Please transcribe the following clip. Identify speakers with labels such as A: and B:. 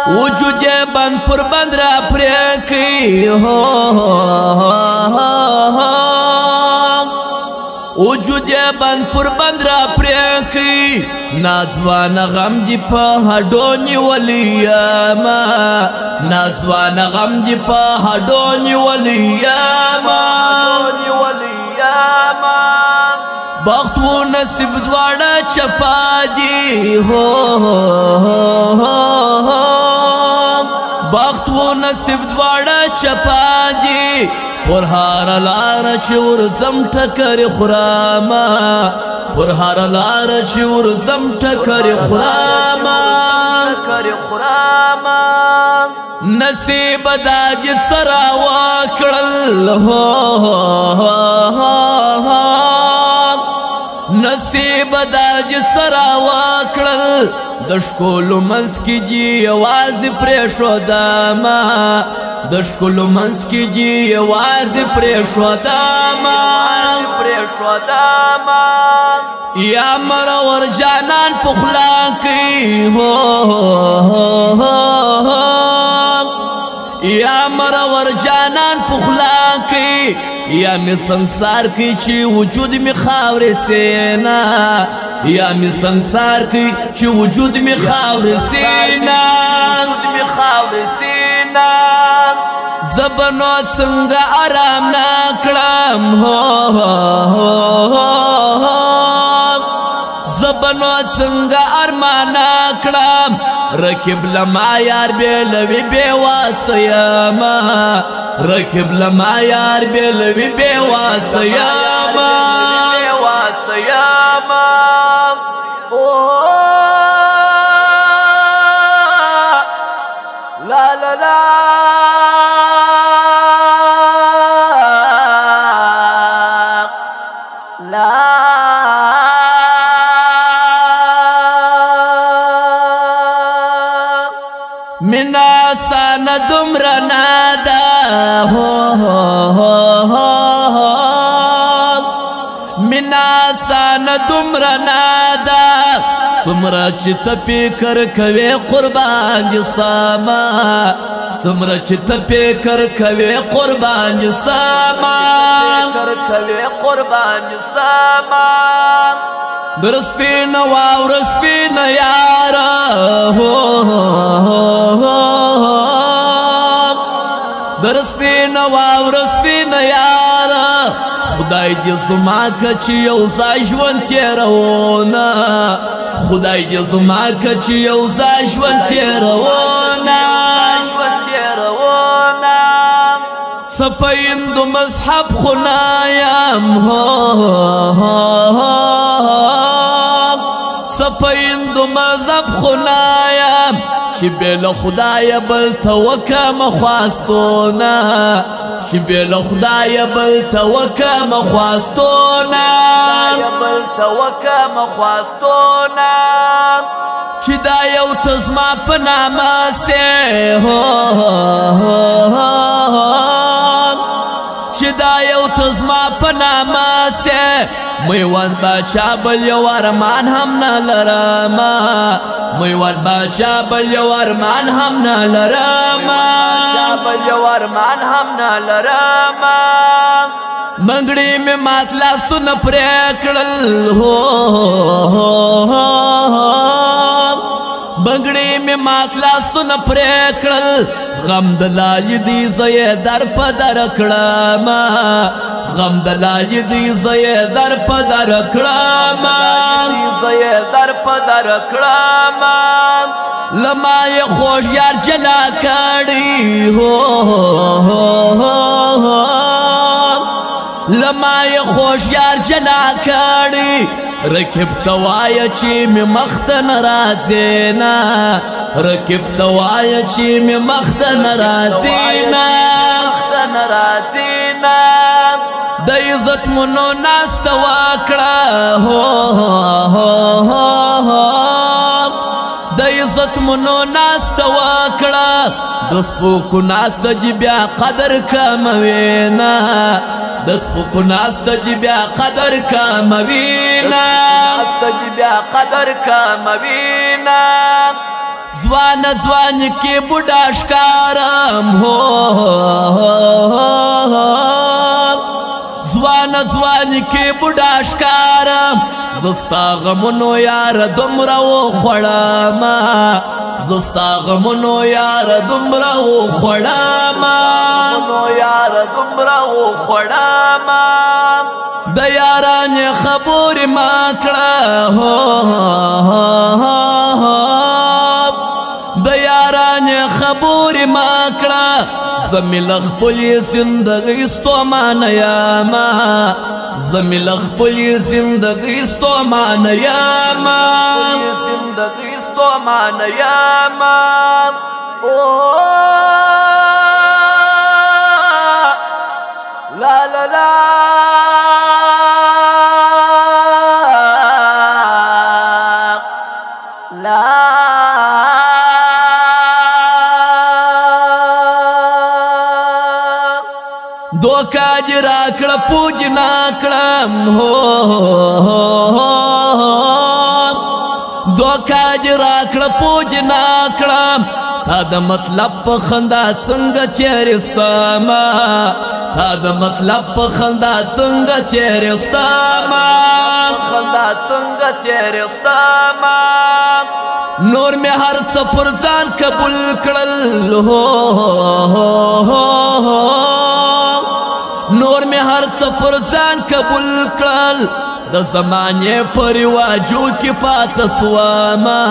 A: وجود یې بند پر بند را پرې کړي وجود یې بند پر بند را پرې کړي ناځوانه غم دې په هډو نیولی یمه ناځوانه غم دې په هډو نیولی یمه بخت و نصیب دواړه چپا دي بخت و نصیب دواړه چپا دي پر هر لاره چې ورځم ټکرې خورمه پر هر لاره چې ورځم ټکرې خورمه نصیب دا دې څه راوکړل نصیب دا دې څه راوکړل د ښکلو منځ کې دې یوازې پرېښودمه د ښکلو منځ کې دې یوازې پرېښودمه یا مرور جانان په خوله کوي یا مرور جانان په خوله کوي یا می سنگسار کی چی وجود می خاور سینا یا می سنگسار کی چی وجود می خاور سینا زبنوت څنګه آرام نکړم زبنوت څنګه ارمان نکړم رکب لما یار بیلوی بیواسیما رکب لما یار بیلوی بیواسیما لا لا لا لا منا سان دمرا نادا منا سان دمرا نادا سمرا چې ته فکر کوې قربان دې سما سمرا چې ته فکر کوې قربان دې سما برسپین واور سپین یارا برسپین واور سپین یارا خدای دې زما کچ یو ځای ژوند تېروونه خدای دې زما کچ یو ځای ژوند تېروونه سپیند مذهب خنایم سپیند مذهب خنایم چې بل خدای بل توکم خواستونه چې بل خدای بل توکم خواستونه چې دا یو تزما په نامه سه چې دا یو تزما په نامه سه میوان باچا بل یو ارمان هم نه لرمه میوان باچا بل یو ارمان هم نه لرمه منګړې مې مات لاسونه پرې کړل بنګړې مې مات لاسونه پرې کړل غم د لالي دې زه یې در په در کړم غم د لالي دې زه یې در په در کړم لما یې خوږ یار جلا کړی لما یې خوږ یار جلا کړی رکب توایا چې می مخته ناراضی نه رکب توایا چې می مخته ناراضی نه د عزت مونو ناست وکړه د عزت مونو ناست وکړه د سپوکو ناست جی بیا قدر کموینا د سپوکو ناست جی بیا قدر کموینا ځوان ځوان کې بوډا ښکارم هو ځوان ځوان کې بوډا ښکارم زه ستا غمونو یاره دومره وخوړمه زه ستا غمونو یاره دومره وخوړمه د یارانې خبرې ما کړه د یارانې خبرې ما کړه زه مې له خپلې زندګۍ ستومانه یمه زه مې له خپلې زندګۍ ستومانه یمه لا لا لا دوکا دې راکړه پوج ناکړم دوکا دې راکړه پوج ناکړم تا د مطلب په خندا څنګه تېرېستمه تا د مطلب په خندا څنګه تېرېستمه نور مې هر څه پر ځان قبول کړل نور مې هر څه پر ځان قبول کړل د زمانې په رواجو کې پاته سومه